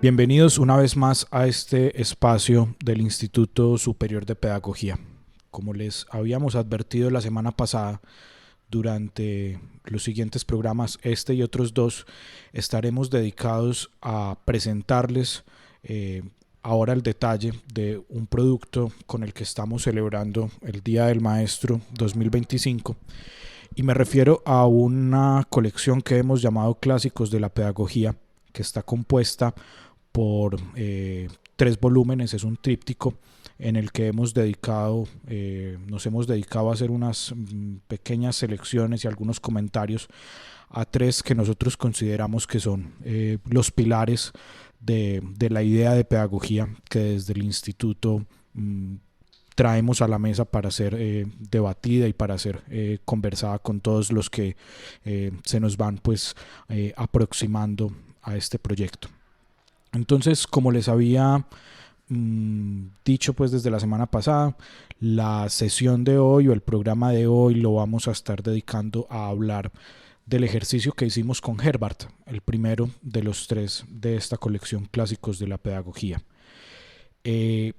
Bienvenidos una vez más a este espacio del Instituto Superior de Pedagogía. Como les habíamos advertido la semana pasada, durante los siguientes programas, este y otros dos, estaremos dedicados a presentarles ahora el detalle de un producto con el que estamos celebrando el Día del Maestro 2025. Y me refiero a una colección que hemos llamado Clásicos de la Pedagogía, que está compuesta por 3 volúmenes. Es un tríptico en el que nos hemos dedicado a hacer unas pequeñas selecciones y algunos comentarios a 3 que nosotros consideramos que son los pilares de la idea de pedagogía que desde el instituto traemos a la mesa para ser debatida y para ser conversada con todos los que se nos van aproximando a este proyecto. Entonces, como les había dicho desde la semana pasada, la sesión de hoy o el programa de hoy lo vamos a estar dedicando a hablar del ejercicio que hicimos con Herbart, el primero de los 3 de esta colección Clásicos de la Pedagogía. En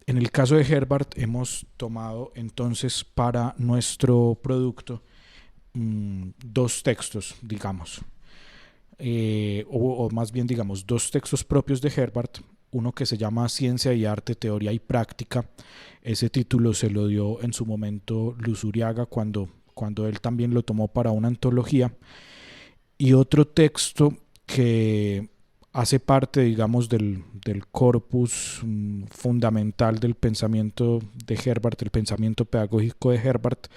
el caso de Herbart hemos tomado entonces para nuestro producto 2 textos, digamos, o más bien digamos 2 textos propios de Herbart. Uno que se llama Ciencia y Arte, Teoría y Práctica. Ese título se lo dio en su momento Luz Uriaga cuando él también lo tomó para una antología. Y otro texto que hace parte, digamos, del corpus fundamental del pensamiento de Herbart, el pensamiento pedagógico de Herbart,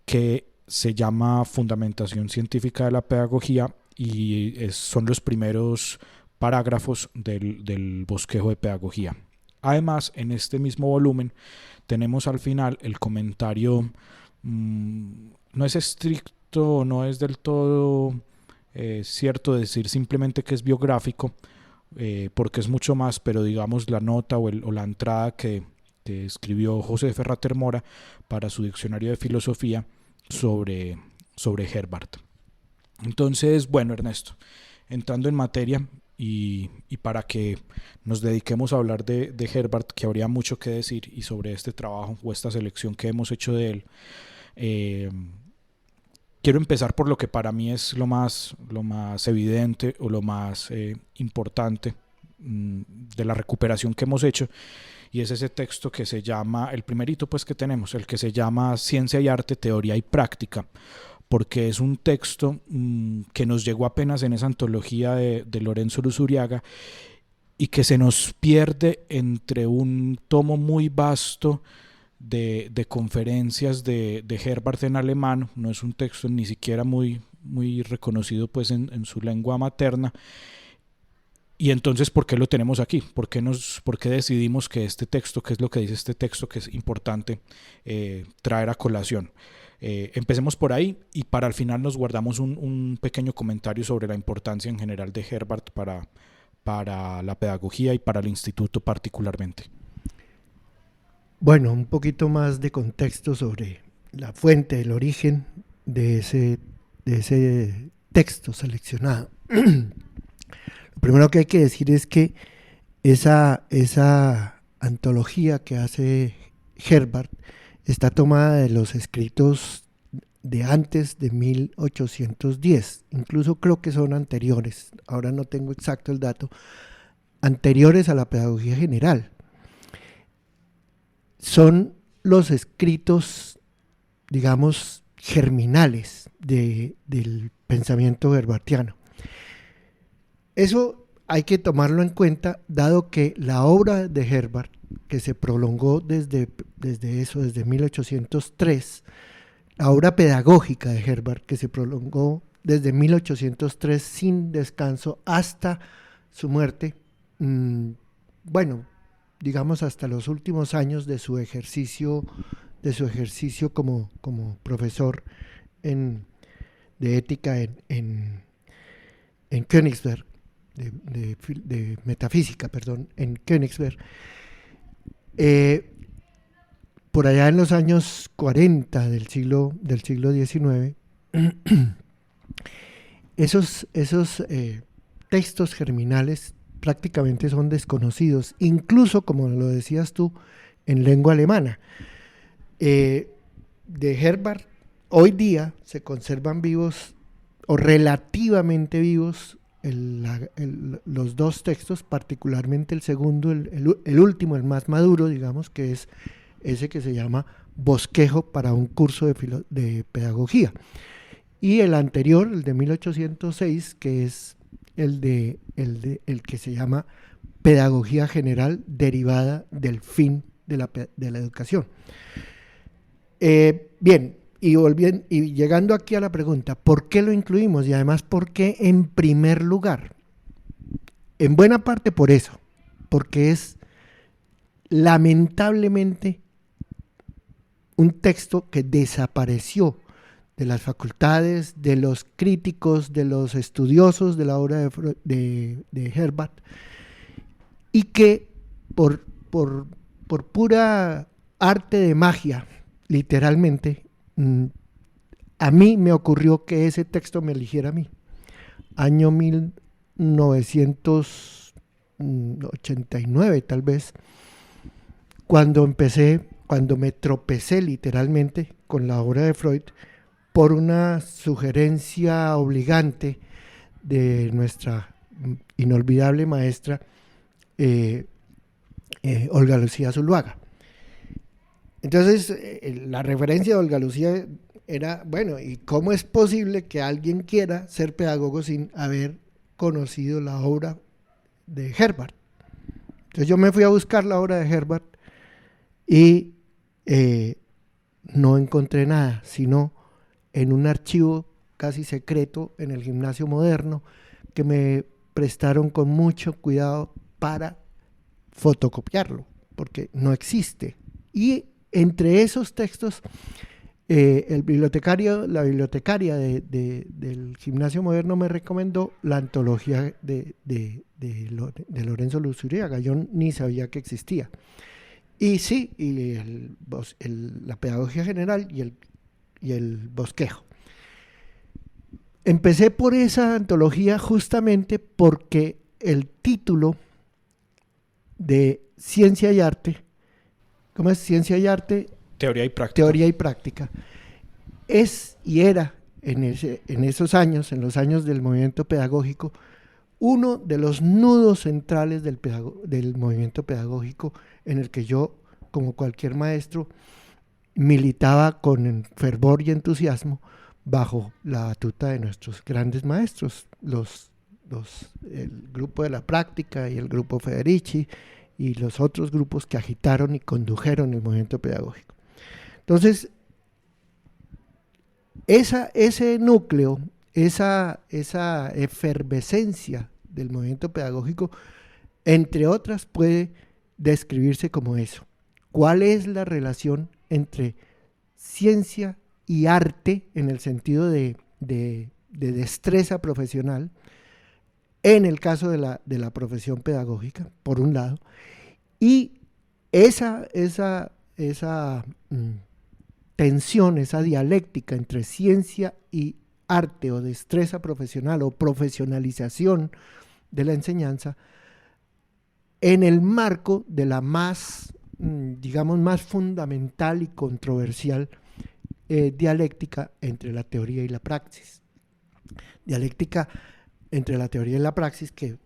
que se llama Fundamentación Científica de la Pedagogía, y son los primeros parágrafos del bosquejo de pedagogía. Además, en este mismo volumen tenemos al final el comentario, no es estricto, no es del todo cierto decir simplemente que es biográfico, porque es mucho más, pero digamos la nota o la entrada que escribió José Ferrater Mora para su diccionario de filosofía sobre Herbart. Entonces, bueno, Ernesto, entrando en materia y para que nos dediquemos a hablar de Herbart, que habría mucho que decir, y sobre este trabajo o esta selección que hemos hecho de él, eh, quiero empezar por lo que para mí es lo más evidente o lo más importante de la recuperación que hemos hecho, y es ese texto que se llama, el primerito que tenemos, el que se llama Ciencia y Arte, Teoría y Práctica, porque es un texto que nos llegó apenas en esa antología de Lorenzo Luz Uriaga, y que se nos pierde entre un tomo muy vasto de conferencias de Herbart en alemán. No es un texto ni siquiera muy reconocido en su lengua materna. Y entonces, ¿por qué lo tenemos aquí? ¿Por qué decidimos que este texto, qué es lo que dice este texto que es importante traer a colación? Empecemos por ahí, y para el final nos guardamos un pequeño comentario sobre la importancia en general de Herbart para la pedagogía y para el instituto particularmente. Bueno, un poquito más de contexto sobre la fuente, el origen de ese texto seleccionado. Lo primero que hay que decir es que esa antología que hace Herbart está tomada de los escritos de antes de 1810, incluso creo que son anteriores, ahora no tengo exacto el dato, anteriores a la pedagogía general. Son los escritos, digamos, germinales del pensamiento herbartiano. Eso hay que tomarlo en cuenta, dado que la obra de Herbart, que se prolongó desde 1803, la obra pedagógica de Herbart, que se prolongó desde 1803 sin descanso hasta su muerte, bueno, digamos hasta los últimos años de su ejercicio como profesor de ética en Königsberg, de metafísica, perdón, en Königsberg. Por allá en los años 40 del siglo XIX, esos textos germinales prácticamente son desconocidos, incluso, como lo decías tú, en lengua alemana. De Herbart, hoy día se conservan vivos, o relativamente vivos, los dos textos, particularmente el segundo, el último, el más maduro, digamos, que es ese que se llama Bosquejo para un curso de pedagogía. Y el anterior, el de 1806, que es el que se llama Pedagogía General derivada del fin de la educación. Bien, y llegando aquí a la pregunta, ¿por qué lo incluimos? Y además, ¿por qué en primer lugar? En buena parte por eso, porque es lamentablemente un texto que desapareció de las facultades, de los críticos, de los estudiosos de la obra de Herbart, y que por pura arte de magia, literalmente, a mí me ocurrió que ese texto me eligiera a mí. Año 1989 tal vez, cuando me tropecé literalmente con la obra de Freud por una sugerencia obligante de nuestra inolvidable maestra Olga Lucía Zuluaga. Entonces, la referencia de Olga Lucía era, bueno, ¿y cómo es posible que alguien quiera ser pedagogo sin haber conocido la obra de Herbart? Entonces yo me fui a buscar la obra de Herbart y no encontré nada, sino en un archivo casi secreto en el Gimnasio Moderno que me prestaron con mucho cuidado para fotocopiarlo, porque no existe. Y entre esos textos, la bibliotecaria del Gimnasio Moderno me recomendó la antología de Lorenzo Luzuriaga. Yo ni sabía que existía. Y sí, la pedagogía general y el bosquejo. Empecé por esa antología justamente porque el título de Ciencia y Arte, ¿cómo es? Ciencia y Arte, Teoría y Práctica. Teoría y Práctica. Es y era en esos años, en los años del movimiento pedagógico, uno de los nudos centrales del movimiento pedagógico, en el que yo, como cualquier maestro, militaba con fervor y entusiasmo bajo la batuta de nuestros grandes maestros, el grupo de la práctica y el grupo Federici y los otros grupos que agitaron y condujeron el movimiento pedagógico. Entonces, ese núcleo, esa efervescencia del movimiento pedagógico, entre otras, puede describirse como eso. ¿Cuál es la relación entre ciencia y arte en el sentido de destreza profesional, en el caso de la profesión pedagógica, por un lado, y esa tensión, esa dialéctica entre ciencia y arte o destreza profesional o profesionalización de la enseñanza en el marco de la más fundamental y controversial dialéctica entre la teoría y la praxis. Dialéctica entre la teoría y la praxis que,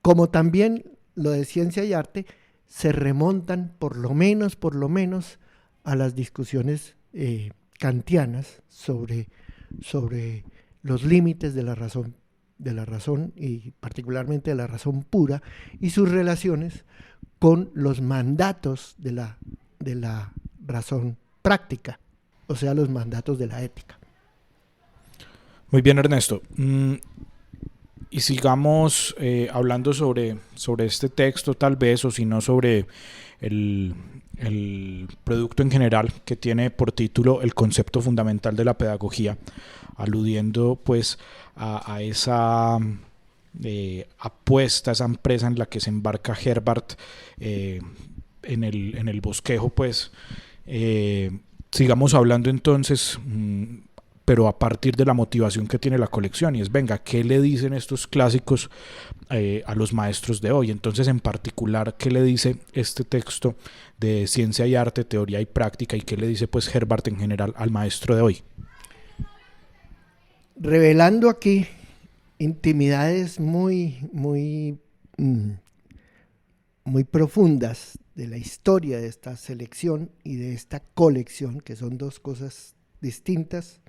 como también lo de ciencia y arte, se remontan por lo menos a las discusiones kantianas sobre los límites de la razón y particularmente de la razón pura y sus relaciones con los mandatos de la razón práctica, o sea, los mandatos de la ética. Muy bien, Ernesto. Y sigamos hablando sobre este texto tal vez, o si no sobre el producto en general, que tiene por título El concepto fundamental de la pedagogía, aludiendo pues a esa apuesta, esa empresa en la que se embarca Herbart en el bosquejo. Pues sigamos hablando entonces pero a partir de la motivación que tiene la colección, y es, venga, ¿qué le dicen estos clásicos a los maestros de hoy? Entonces, en particular, ¿qué le dice este texto de Ciencia y Arte, Teoría y Práctica, y qué le dice pues Herbart en general al maestro de hoy? Revelando aquí intimidades muy profundas de la historia de esta selección y de esta colección, que son dos cosas distintas.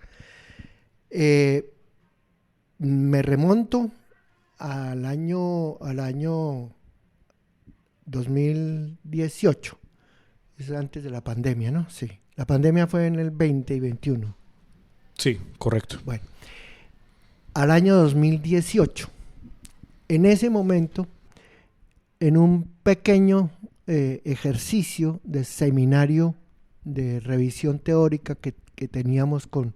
Me remonto al año 2018, es antes de la pandemia, ¿no? Sí, la pandemia fue en el 20 y 21. Sí, correcto. Bueno, al año 2018. En ese momento, en un pequeño ejercicio de seminario de revisión teórica que teníamos con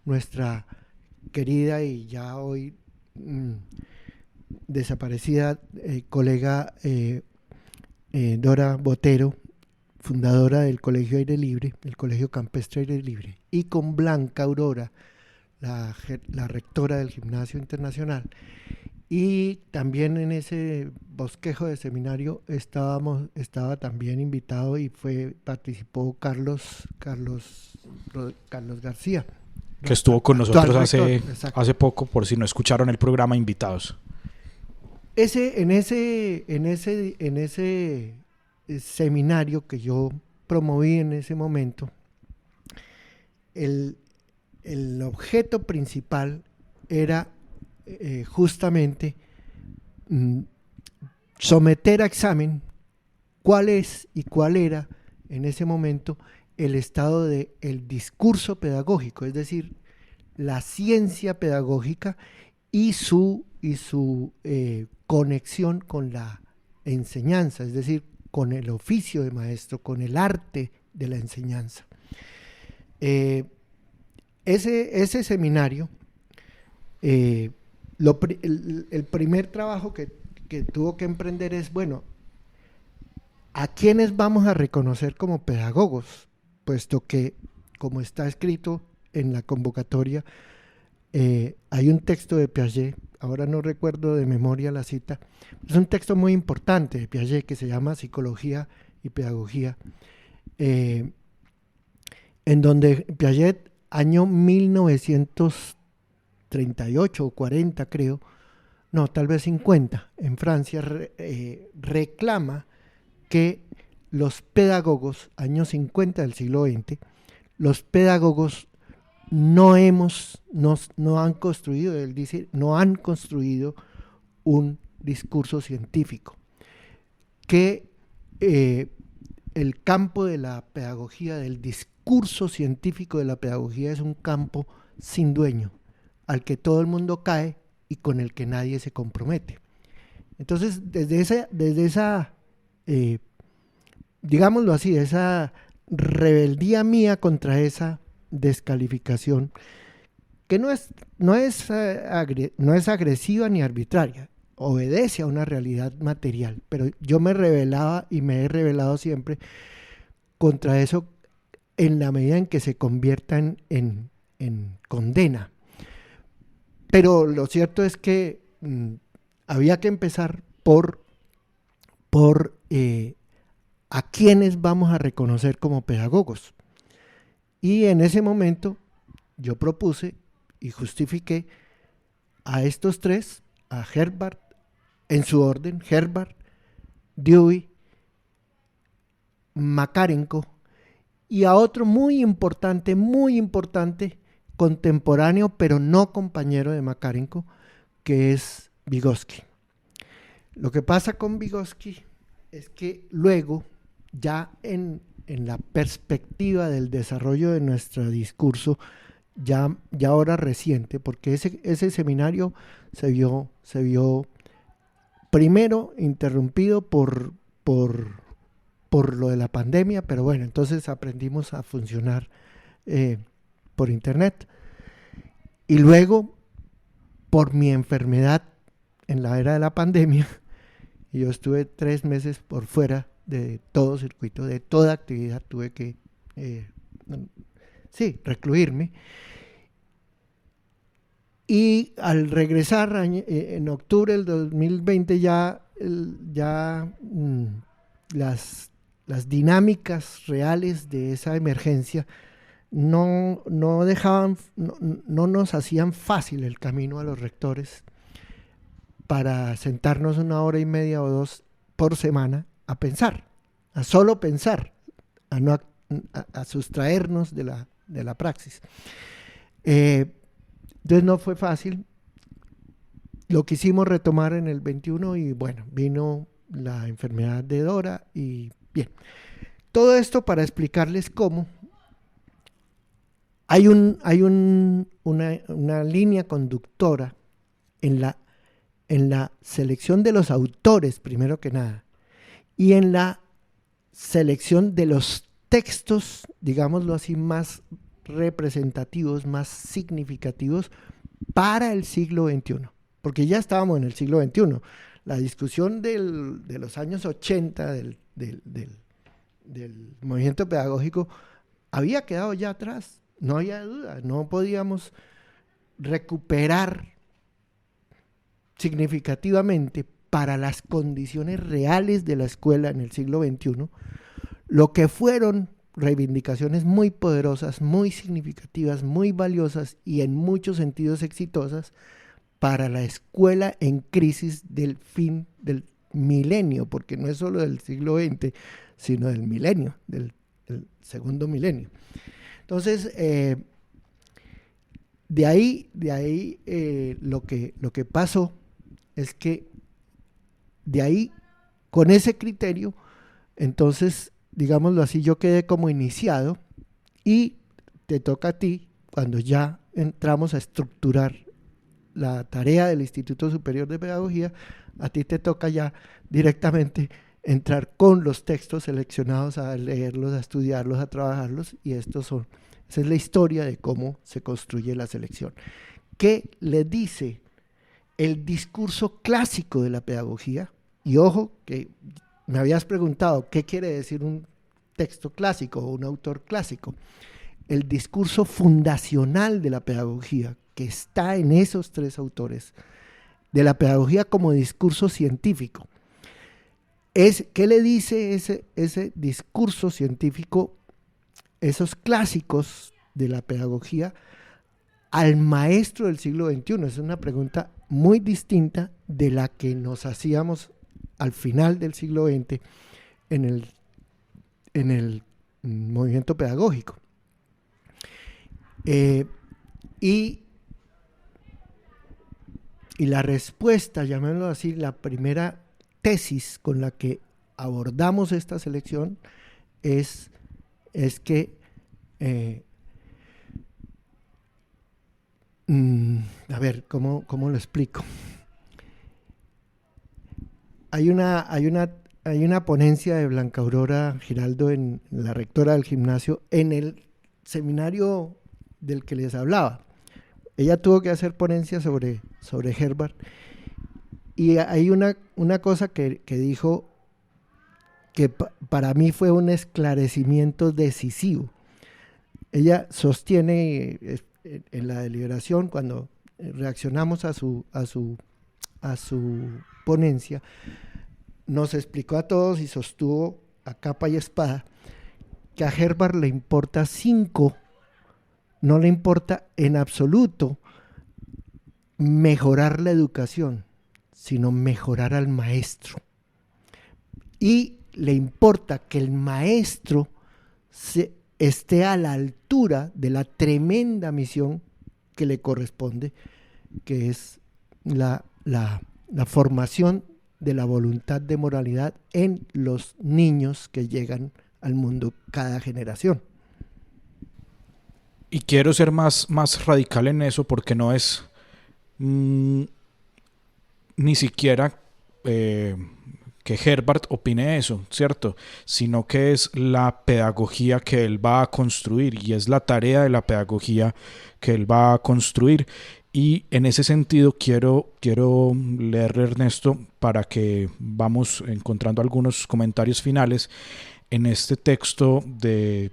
nuestra querida y ya hoy desaparecida colega Dora Botero, fundadora del Colegio Aire Libre, el Colegio Campestre Aire Libre, y con Blanca Aurora, la rectora del Gimnasio Internacional. Y también en ese bosquejo de seminario estaba también invitado y participó Carlos García, que estuvo con nosotros hace poco, por si no escucharon el programa, invitados. En ese seminario que yo promoví en ese momento, el objeto principal era justamente someter a examen cuál es y cuál era en ese momento el estado del discurso pedagógico, es decir, la ciencia pedagógica y su conexión con la enseñanza, es decir, con el oficio de maestro, con el arte de la enseñanza. Ese seminario, el primer trabajo que tuvo que emprender es, bueno, ¿a quiénes vamos a reconocer como pedagogos? Puesto que, como está escrito en la convocatoria, hay un texto de Piaget, ahora no recuerdo de memoria la cita, es un texto muy importante de Piaget que se llama Psicología y Pedagogía, en donde Piaget, año 1938 o 40 creo, no, tal vez 50, en Francia, reclama que los pedagogos, años 50 del siglo XX, los pedagogos no han construido, él dice, no han construido un discurso científico, que el campo de la pedagogía, del discurso científico de la pedagogía, es un campo sin dueño, al que todo el mundo cae y con el que nadie se compromete. Entonces, desde esa digámoslo así, esa rebeldía mía contra esa descalificación, que no es agresiva ni arbitraria, obedece a una realidad material, pero yo me rebelaba y me he rebelado siempre contra eso en la medida en que se convierta en condena. Pero lo cierto es que había que empezar por a quiénes vamos a reconocer como pedagogos. Y en ese momento yo propuse y justifiqué a estos tres, a Herbart, en su orden, Herbart, Dewey, Makarenko, y a otro muy importante, contemporáneo, pero no compañero de Makarenko, que es Vygotsky. Lo que pasa con Vygotsky es que luego, ya en la perspectiva del desarrollo de nuestro discurso, ya ahora reciente, porque ese seminario se vio primero interrumpido por lo de la pandemia, pero bueno, entonces aprendimos a funcionar por internet, y luego por mi enfermedad en la era de la pandemia, y yo estuve 3 meses por fuera de todo circuito, de toda actividad, tuve que recluirme, Y al regresar en octubre del 2020 las dinámicas reales de esa emergencia no nos hacían fácil el camino a los rectores para sentarnos 1 hora y media o 2 por semana a pensar, a solo pensar, a sustraernos de la praxis. Entonces no fue fácil. Lo quisimos retomar en el 21 y bueno, vino la enfermedad de Dora y bien. Todo esto para explicarles cómo hay una línea conductora en la selección de los autores, primero que nada, y en la selección de los textos, digámoslo así, más representativos, más significativos para el siglo XXI, porque ya estábamos en el siglo XXI. La discusión de los años 80 del movimiento pedagógico había quedado ya atrás, no había duda, no podíamos recuperar significativamente para las condiciones reales de la escuela en el siglo XXI lo que fueron reivindicaciones muy poderosas, muy significativas, muy valiosas y en muchos sentidos exitosas para la escuela en crisis del fin del milenio, porque no es solo del siglo XX, sino del milenio, del segundo milenio. Entonces, de ahí lo que pasó es que de ahí, con ese criterio, entonces, digámoslo así, yo quedé como iniciado y te toca a ti, cuando ya entramos a estructurar la tarea del Instituto Superior de Pedagogía, a ti te toca ya directamente entrar con los textos seleccionados a leerlos, a estudiarlos, a trabajarlos, y esa es la historia de cómo se construye la selección. ¿Qué le dice el discurso clásico de la pedagogía? Y ojo, que me habías preguntado, ¿qué quiere decir un texto clásico o un autor clásico? El discurso fundacional de la pedagogía, que está en esos 3 autores, de la pedagogía como discurso científico. ¿Qué le dice ese discurso científico, esos clásicos de la pedagogía, al maestro del siglo XXI? Es una pregunta muy distinta de la que nos hacíamos al final del siglo XX en el movimiento pedagógico. Y la respuesta, llamémoslo así, la primera tesis con la que abordamos esta selección es que a ver, ¿cómo lo explico? Hay una ponencia de Blanca Aurora Giraldo, en la rectora del gimnasio, en el seminario del que les hablaba. Ella tuvo que hacer ponencia sobre Herbart, y hay una cosa que dijo que para mí fue un esclarecimiento decisivo. Ella sostiene en la deliberación, cuando reaccionamos a su ponencia, nos explicó a todos y sostuvo a capa y espada que a Herbart le importa 5, no le importa en absoluto mejorar la educación, sino mejorar al maestro. Y le importa que el maestro esté a la altura de la tremenda misión que le corresponde, que es la formación de la voluntad de moralidad en los niños que llegan al mundo cada generación. Y quiero ser más radical en eso, porque no es ni siquiera que Herbart opine eso, ¿cierto? Sino que es la pedagogía que él va a construir, y es la tarea de la pedagogía que él va a construir. Y en ese sentido quiero leerle, Ernesto, para que vamos encontrando algunos comentarios finales en este texto de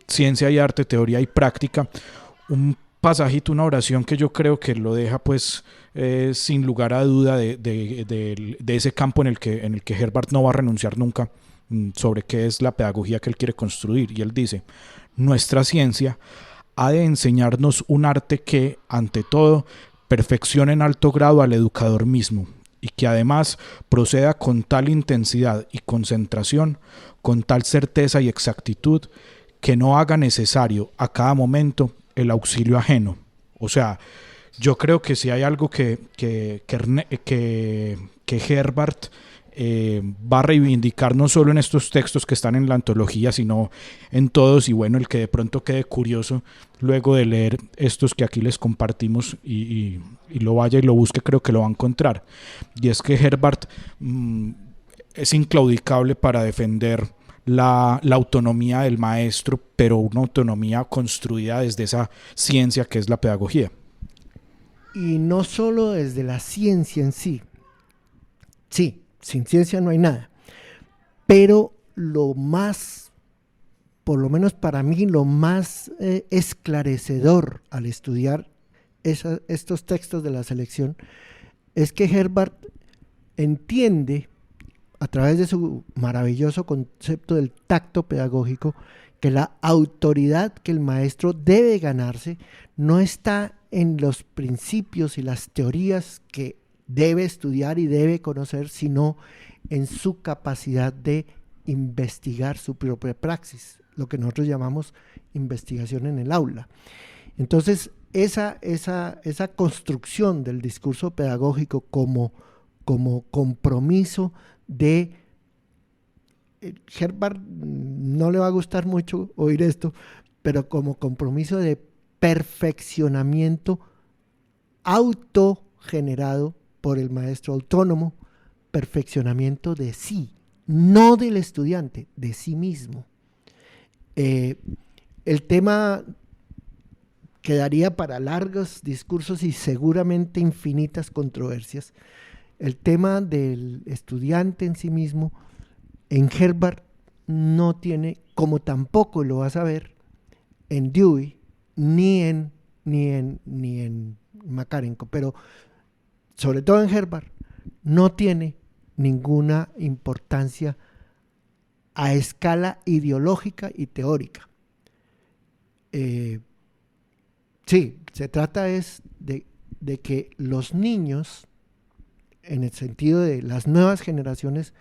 Ciencia y Arte, Teoría y Práctica, un pasajito, una oración que yo creo que lo deja pues sin lugar a duda de ese campo en el que Herbart no va a renunciar nunca, sobre qué es la pedagogía que él quiere construir. Y él dice: nuestra ciencia ha de enseñarnos un arte que, ante todo, perfeccione en alto grado al educador mismo, y que además proceda con tal intensidad y concentración, con tal certeza y exactitud, que no haga necesario a cada momento el auxilio ajeno. O sea, yo creo que si hay algo que Herbart va a reivindicar, no solo en estos textos que están en la antología, sino en todos, y bueno, el que de pronto quede curioso luego de leer estos que aquí les compartimos y lo vaya y lo busque, creo que lo va a encontrar. Y es que Herbart es inclaudicable para defender la autonomía del maestro, pero una autonomía construida desde esa ciencia que es la pedagogía. Y no solo desde la ciencia en sí. Sí, sin ciencia no hay nada. Pero lo más, por lo menos para mí, lo más esclarecedor al estudiar estos textos de la selección es que Herbart entiende, a través de su maravilloso concepto del tacto pedagógico, que la autoridad que el maestro debe ganarse no está en los principios y las teorías que debe estudiar y debe conocer, sino en su capacidad de investigar su propia praxis, lo que nosotros llamamos investigación en el aula. Entonces, esa construcción del discurso pedagógico como compromiso de... Herbart no le va a gustar mucho oír esto, pero como compromiso de perfeccionamiento autogenerado por el maestro autónomo, perfeccionamiento de sí, no del estudiante, de sí mismo. El tema quedaría para largos discursos y seguramente infinitas controversias. El tema del estudiante en sí mismo, en Herbart no tiene, como tampoco lo vas a ver en Dewey, ni en Makarenko, pero sobre todo en Herbart, no tiene ninguna importancia a escala ideológica y teórica. Sí, se trata es de que los niños, en el sentido de las nuevas generaciones,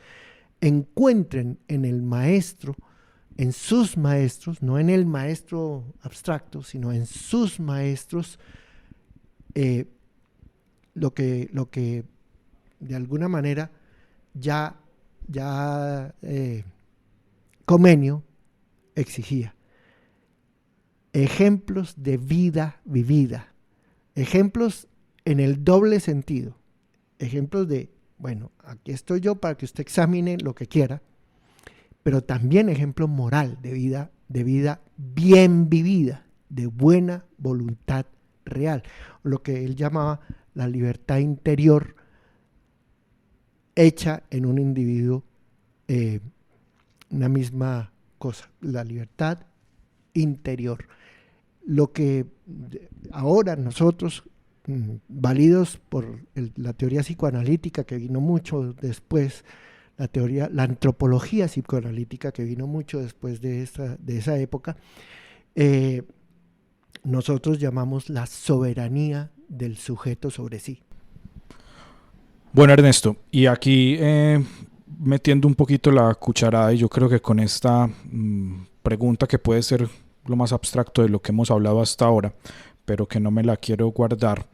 encuentren en el maestro, en sus maestros, no en el maestro abstracto, sino en sus maestros, lo que de alguna manera ya Comenio exigía. Ejemplos de vida vivida, ejemplos en el doble sentido, ejemplos de, bueno, aquí estoy yo para que usted examine lo que quiera, pero también ejemplo moral de vida bien vivida, de buena voluntad real, lo que él llamaba la libertad interior hecha en un individuo, una misma cosa, la libertad interior. Lo que ahora nosotros, válidos por la teoría psicoanalítica que vino mucho después, la antropología psicoanalítica que vino mucho después de esa época, nosotros llamamos la soberanía del sujeto sobre sí. Bueno, Ernesto, y aquí metiendo un poquito la cucharada, y yo creo que con esta pregunta que puede ser lo más abstracto de lo que hemos hablado hasta ahora, pero que no me la quiero guardar,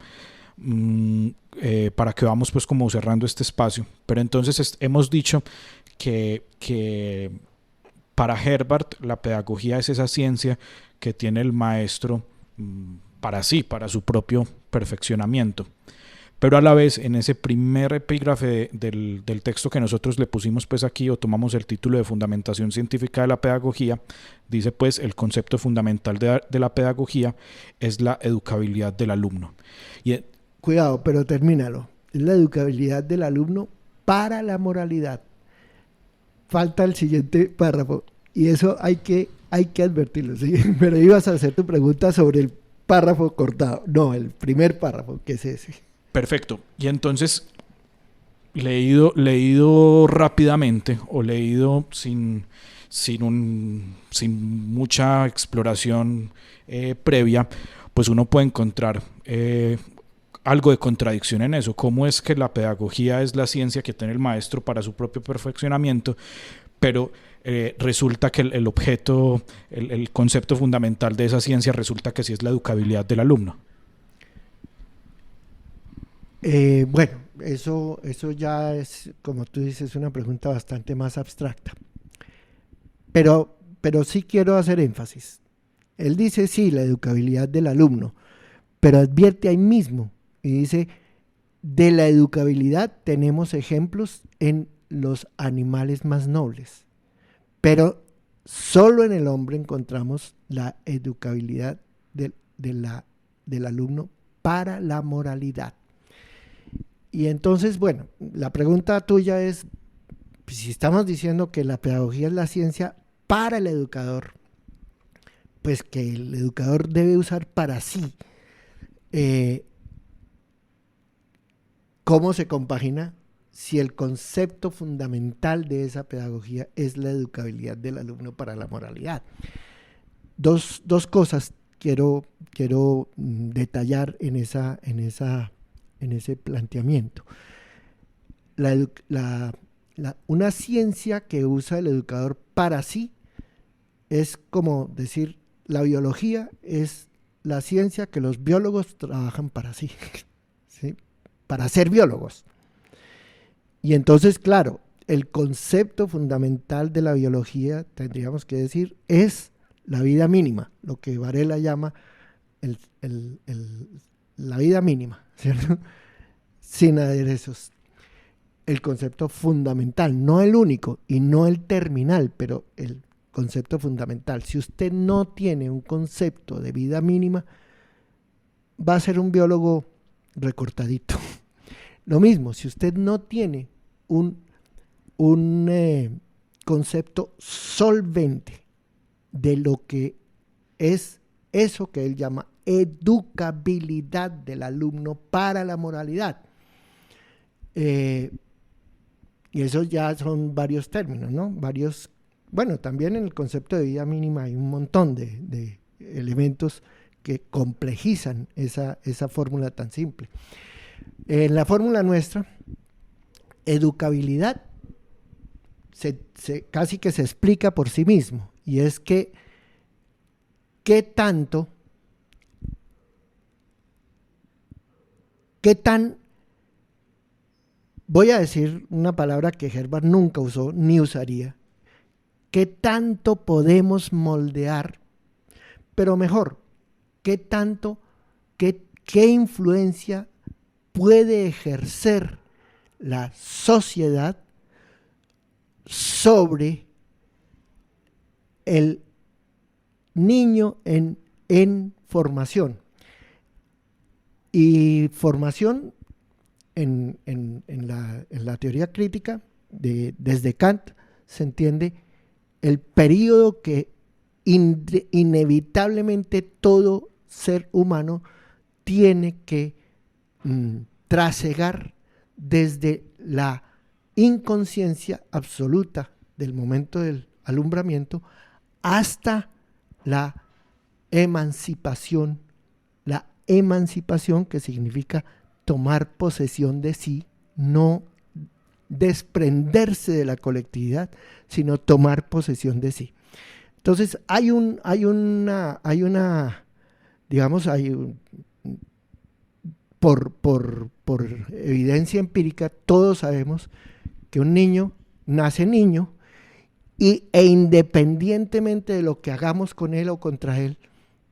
para que vamos pues como cerrando este espacio. Pero entonces hemos dicho que para Herbart la pedagogía es esa ciencia que tiene el maestro para sí, para su propio perfeccionamiento. Pero a la vez, en ese primer epígrafe del texto que nosotros le pusimos pues aquí, o tomamos el título de Fundamentación Científica de la Pedagogía, dice pues: el concepto fundamental de la pedagogía es la educabilidad del alumno. Cuidado, pero termínalo. Es la educabilidad del alumno para la moralidad. Falta el siguiente párrafo, y eso hay que advertirlo, ¿sí? Pero ibas a hacer tu pregunta sobre el párrafo cortado. No, el primer párrafo, que es ese. Perfecto. Y entonces, leído rápidamente o leído sin mucha exploración previa, pues uno puede encontrar algo de contradicción en eso. ¿Cómo es que la pedagogía es la ciencia que tiene el maestro para su propio perfeccionamiento, pero resulta que el objeto, el concepto fundamental de esa ciencia resulta que sí es la educabilidad del alumno? Bueno, eso ya es, como tú dices, una pregunta bastante más abstracta. Pero sí quiero hacer énfasis. Él dice, sí, la educabilidad del alumno, pero advierte ahí mismo y dice, de la educabilidad tenemos ejemplos en los animales más nobles, pero solo en el hombre encontramos la educabilidad del alumno para la moralidad. Y entonces, bueno, la pregunta tuya es, si estamos diciendo que la pedagogía es la ciencia para el educador, pues que el educador debe usar para sí. ¿Cómo se compagina si el concepto fundamental de esa pedagogía es la educabilidad del alumno para la moralidad? Dos cosas quiero detallar en ese planteamiento. Una ciencia que usa el educador para sí es como decir, la biología es la ciencia que los biólogos trabajan para sí, ¿sí? Para ser biólogos. Y entonces, claro, el concepto fundamental de la biología, tendríamos que decir, es la vida mínima, lo que Varela llama la vida mínima, ¿cierto? Sin aderezos. El concepto fundamental, no el único y no el terminal, pero el concepto fundamental. Si usted no tiene un concepto de vida mínima, va a ser un biólogo recortadito. Lo mismo, si usted no tiene un concepto solvente de lo que es eso que él llama educabilidad del alumno para la moralidad. Y esos ya son varios términos, ¿no? Bueno, también en el concepto de vida mínima hay un montón de elementos que complejizan esa fórmula tan simple. En la fórmula nuestra, educabilidad casi que se explica por sí mismo, y es que qué tan voy a decir una palabra que Herbart nunca usó ni usaría, qué tanto podemos moldear, pero mejor, qué influencia puede ejercer la sociedad sobre el niño en formación. Y formación en la teoría crítica, desde Kant, se entiende el periodo que inevitablemente todo ser humano tiene que trasegar desde la inconsciencia absoluta del momento del alumbramiento hasta la emancipación que significa tomar posesión de sí, no desprenderse de la colectividad, sino tomar posesión de sí. Entonces por evidencia empírica, todos sabemos que un niño nace niño e independientemente de lo que hagamos con él o contra él,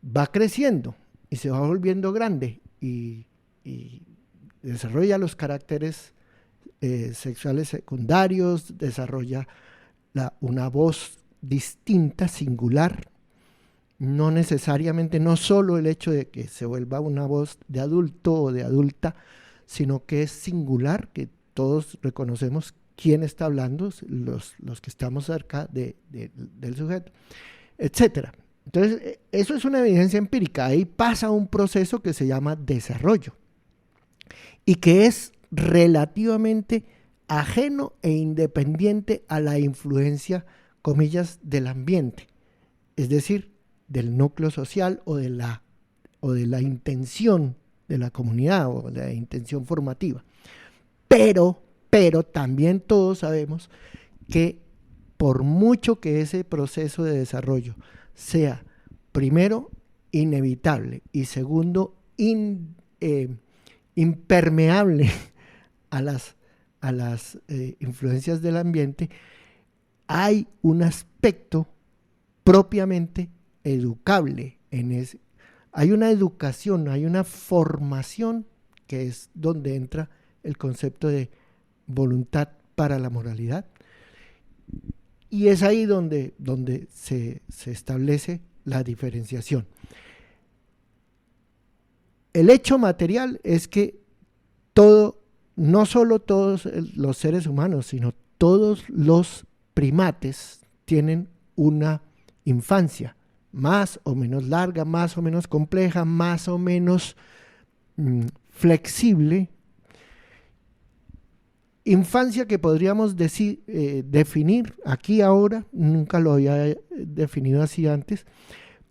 va creciendo y se va volviendo grande y desarrolla los caracteres sexuales secundarios, desarrolla una voz distinta, singular, no necesariamente, no solo el hecho de que se vuelva una voz de adulto o de adulta, sino que es singular, que todos reconocemos quién está hablando, los que estamos cerca del sujeto, etcétera. Entonces, eso es una evidencia empírica. Ahí pasa un proceso que se llama desarrollo y que es relativamente ajeno e independiente a la influencia, comillas, del ambiente, es decir, del núcleo social o de la intención de la comunidad o de la intención formativa. Pero también todos sabemos que por mucho que ese proceso de desarrollo sea, primero, inevitable y segundo, impermeable a las influencias del ambiente, hay un aspecto propiamente educable en ese. Hay una educación, hay una formación que es donde entra el concepto de voluntad para la moralidad. Y es ahí donde se establece la diferenciación. El hecho material es que no solo todos los seres humanos, sino todos los primates tienen una infancia más o menos larga, más o menos compleja, más o menos flexible. Infancia que podríamos definir aquí ahora, nunca lo había definido así antes,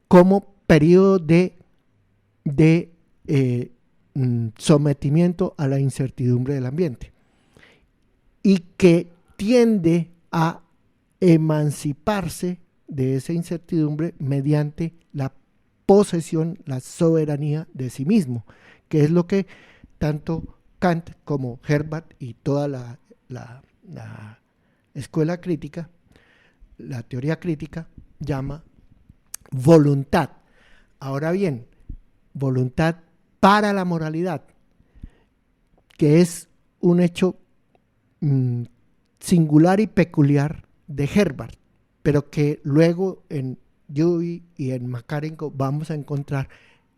como periodo de sometimiento a la incertidumbre del ambiente y que tiende a emanciparse de esa incertidumbre mediante la posesión, la soberanía de sí mismo, que es lo que tanto Kant como Herbart y toda la escuela crítica, la teoría crítica, llama voluntad. Ahora bien, voluntad para la moralidad, que es un hecho singular y peculiar de Herbart, pero que luego en Dewey y en Makarenko vamos a encontrar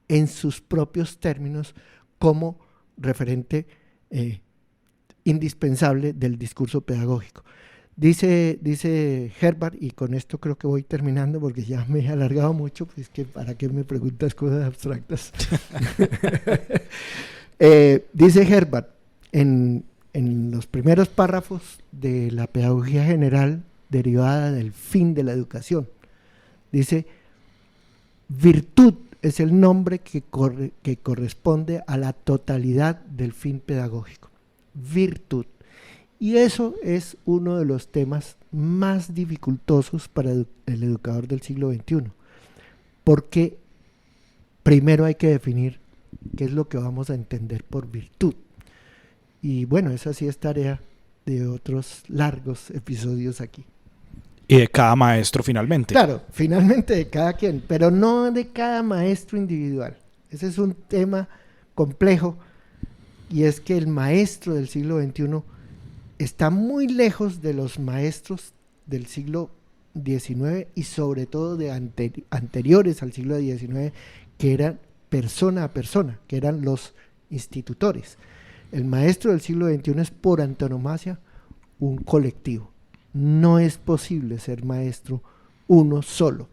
en sus propios términos como referente indispensable del discurso pedagógico. Dice Herbart, y con esto creo que voy terminando porque ya me he alargado mucho, pues que para qué me preguntas cosas abstractas. Dice Herbart en los primeros párrafos de la pedagogía general derivada del fin de la educación, dice: virtud es el nombre que corresponde a la totalidad del fin pedagógico. Virtud. Y eso es uno de los temas más dificultosos para el educador del siglo XXI, porque primero hay que definir qué es lo que vamos a entender por virtud. Y bueno, esa sí es tarea de otros largos episodios aquí. Y de cada maestro finalmente. Claro, finalmente de cada quien, pero no de cada maestro individual. Ese es un tema complejo, y es que el maestro del siglo XXI está muy lejos de los maestros del siglo XIX y sobre todo de anteriores al siglo XIX, que eran persona a persona, que eran los institutores. El maestro del siglo XXI es por antonomasia un colectivo. No es posible ser maestro uno solo.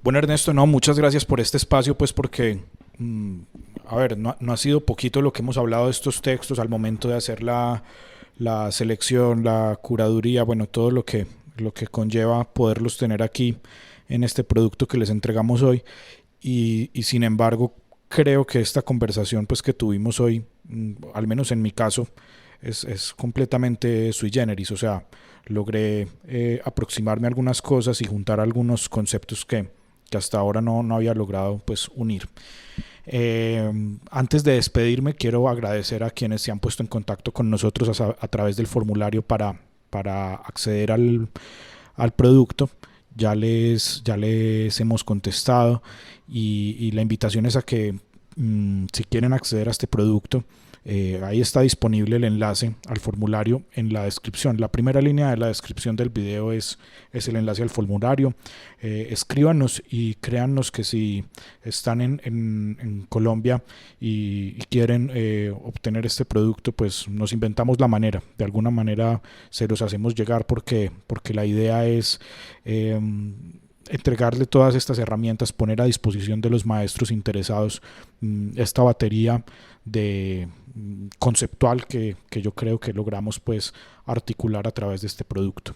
Bueno, Ernesto, no, muchas gracias por este espacio, pues porque, a ver, no ha sido poquito lo que hemos hablado de estos textos al momento de hacer la selección, la curaduría, bueno, todo lo que conlleva poderlos tener aquí en este producto que les entregamos hoy. Y sin embargo, creo que esta conversación pues que tuvimos hoy, al menos en mi caso, es completamente sui generis, o sea, logré aproximarme a algunas cosas y juntar algunos conceptos que hasta ahora no había logrado pues unir. Antes de despedirme, quiero agradecer a quienes se han puesto en contacto con nosotros a través del formulario para acceder al producto. Ya les hemos contestado y la invitación es a que si quieren acceder a este producto, ahí está disponible el enlace al formulario en la descripción. La primera línea de la descripción del video es el enlace al formulario. Escríbanos y créannos que si están en Colombia y quieren obtener este producto, pues nos inventamos la manera. De alguna manera se los hacemos llegar porque la idea es entregarle todas estas herramientas, poner a disposición de los maestros interesados esta batería de conceptual que yo creo que logramos pues articular a través de este producto.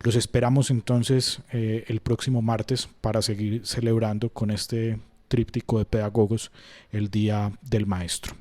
Los esperamos entonces el próximo martes para seguir celebrando con este tríptico de pedagogos el Día del Maestro.